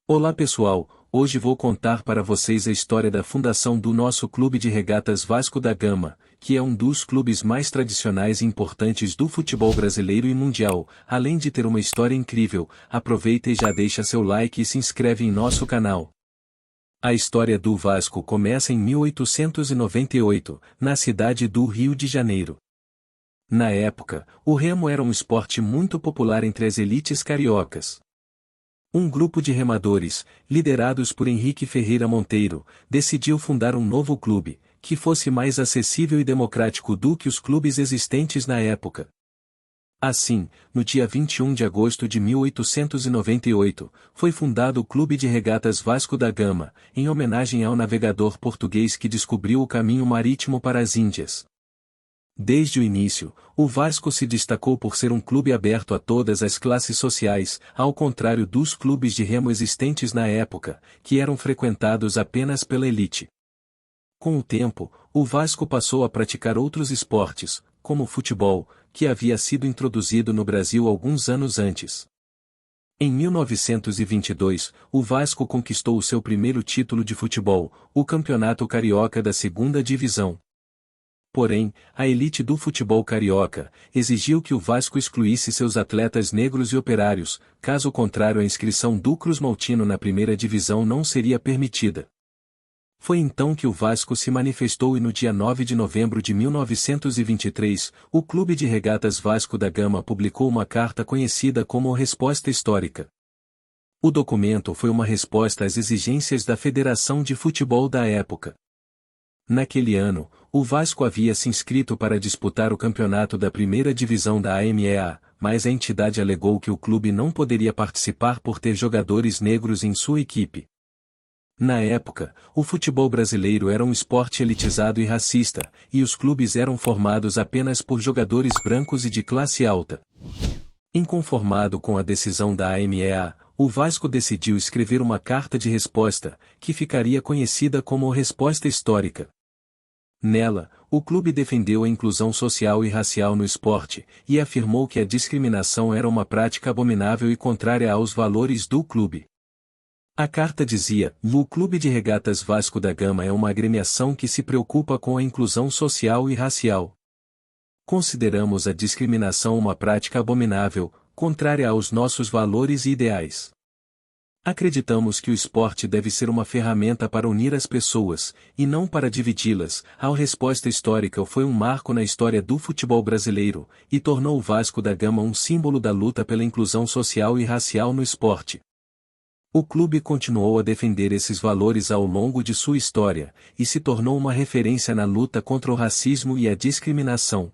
Olá pessoal, hoje vou contar para vocês a história da fundação do nosso Clube de Regatas Vasco da Gama, que é um dos clubes mais tradicionais e importantes do futebol brasileiro e mundial. Além de ter uma história incrível, aproveita e já deixa seu like e se inscreve em nosso canal. A história do Vasco começa em 1898, na cidade do Rio de Janeiro. Na época, o remo era um esporte muito popular entre as elites cariocas. Um grupo de remadores, liderados por Henrique Ferreira Monteiro, decidiu fundar um novo clube, que fosse mais acessível e democrático do que os clubes existentes na época. Assim, no dia 21 de agosto de 1898, foi fundado o Clube de Regatas Vasco da Gama, em homenagem ao navegador português que descobriu o caminho marítimo para as Índias. Desde o início, o Vasco se destacou por ser um clube aberto a todas as classes sociais, ao contrário dos clubes de remo existentes na época, que eram frequentados apenas pela elite. Com o tempo, o Vasco passou a praticar outros esportes, como o futebol, que havia sido introduzido no Brasil alguns anos antes. Em 1922, o Vasco conquistou o seu primeiro título de futebol, o Campeonato Carioca da Segunda Divisão. Porém, a elite do futebol carioca exigiu que o Vasco excluísse seus atletas negros e operários, caso contrário a inscrição do Cruz-Maltino na primeira divisão não seria permitida. Foi então que o Vasco se manifestou e no dia 9 de novembro de 1923, o Clube de Regatas Vasco da Gama publicou uma carta conhecida como Resposta Histórica. O documento foi uma resposta às exigências da Federação de Futebol da época. Naquele ano, o Vasco havia se inscrito para disputar o campeonato da primeira divisão da AMEA, mas a entidade alegou que o clube não poderia participar por ter jogadores negros em sua equipe. Na época, o futebol brasileiro era um esporte elitizado e racista, e os clubes eram formados apenas por jogadores brancos e de classe alta. Inconformado com a decisão da AMEA, o Vasco decidiu escrever uma carta de resposta, que ficaria conhecida como Resposta Histórica. Nela, o clube defendeu a inclusão social e racial no esporte, e afirmou que a discriminação era uma prática abominável e contrária aos valores do clube. A carta dizia: o Clube de Regatas Vasco da Gama é uma agremiação que se preocupa com a inclusão social e racial. Consideramos a discriminação uma prática abominável, contrária aos nossos valores e ideais. Acreditamos que o esporte deve ser uma ferramenta para unir as pessoas, e não para dividi-las. A resposta histórica foi um marco na história do futebol brasileiro, e tornou o Vasco da Gama um símbolo da luta pela inclusão social e racial no esporte. O clube continuou a defender esses valores ao longo de sua história, e se tornou uma referência na luta contra o racismo e a discriminação.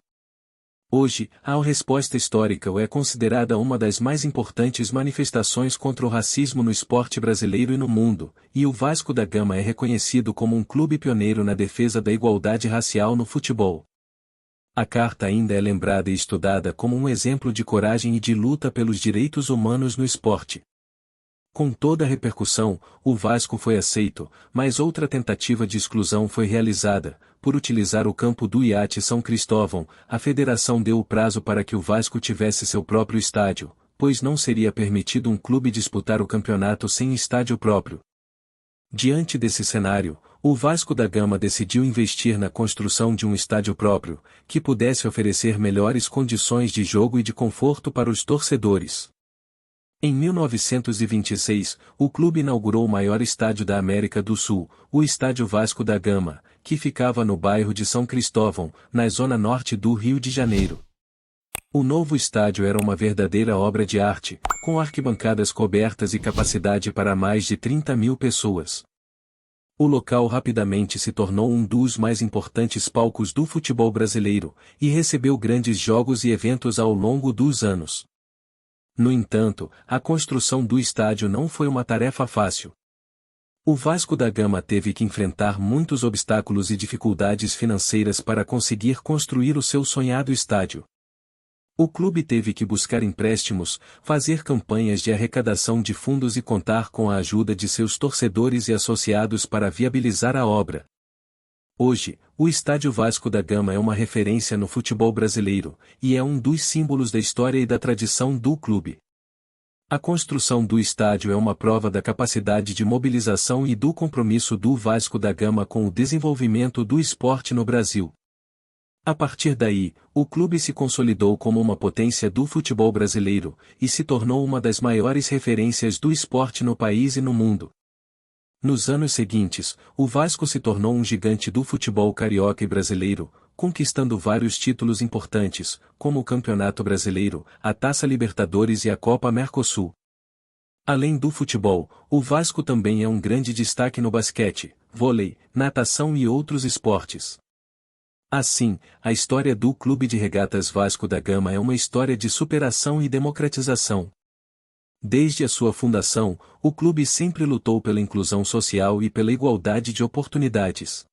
Hoje, a resposta histórica é considerada uma das mais importantes manifestações contra o racismo no esporte brasileiro e no mundo, e o Vasco da Gama é reconhecido como um clube pioneiro na defesa da igualdade racial no futebol. A carta ainda é lembrada e estudada como um exemplo de coragem e de luta pelos direitos humanos no esporte. Com toda a repercussão, o Vasco foi aceito, mas outra tentativa de exclusão foi realizada. Por utilizar o campo do Iate São Cristóvão, a federação deu o prazo para que o Vasco tivesse seu próprio estádio, pois não seria permitido um clube disputar o campeonato sem estádio próprio. Diante desse cenário, o Vasco da Gama decidiu investir na construção de um estádio próprio, que pudesse oferecer melhores condições de jogo e de conforto para os torcedores. Em 1926, o clube inaugurou o maior estádio da América do Sul, o Estádio Vasco da Gama, que ficava no bairro de São Cristóvão, na zona norte do Rio de Janeiro. O novo estádio era uma verdadeira obra de arte, com arquibancadas cobertas e capacidade para mais de 30.000 pessoas. O local rapidamente se tornou um dos mais importantes palcos do futebol brasileiro, e recebeu grandes jogos e eventos ao longo dos anos. No entanto, a construção do estádio não foi uma tarefa fácil. O Vasco da Gama teve que enfrentar muitos obstáculos e dificuldades financeiras para conseguir construir o seu sonhado estádio. O clube teve que buscar empréstimos, fazer campanhas de arrecadação de fundos e contar com a ajuda de seus torcedores e associados para viabilizar a obra. Hoje, o Estádio Vasco da Gama é uma referência no futebol brasileiro, e é um dos símbolos da história e da tradição do clube. A construção do estádio é uma prova da capacidade de mobilização e do compromisso do Vasco da Gama com o desenvolvimento do esporte no Brasil. A partir daí, o clube se consolidou como uma potência do futebol brasileiro, e se tornou uma das maiores referências do esporte no país e no mundo. Nos anos seguintes, o Vasco se tornou um gigante do futebol carioca e brasileiro, conquistando vários títulos importantes, como o Campeonato Brasileiro, a Taça Libertadores e a Copa Mercosul. Além do futebol, o Vasco também é um grande destaque no basquete, vôlei, natação e outros esportes. Assim, a história do Clube de Regatas Vasco da Gama é uma história de superação e democratização. Desde a sua fundação, o clube sempre lutou pela inclusão social e pela igualdade de oportunidades.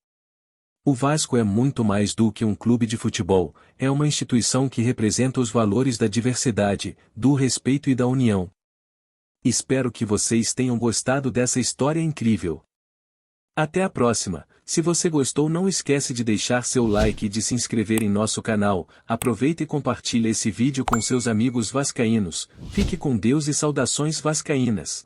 O Vasco é muito mais do que um clube de futebol, é uma instituição que representa os valores da diversidade, do respeito e da união. Espero que vocês tenham gostado dessa história incrível. Até a próxima. Se você gostou, não esquece de deixar seu like e de se inscrever em nosso canal. Aproveita e compartilha esse vídeo com seus amigos vascaínos. Fique com Deus e saudações vascaínas.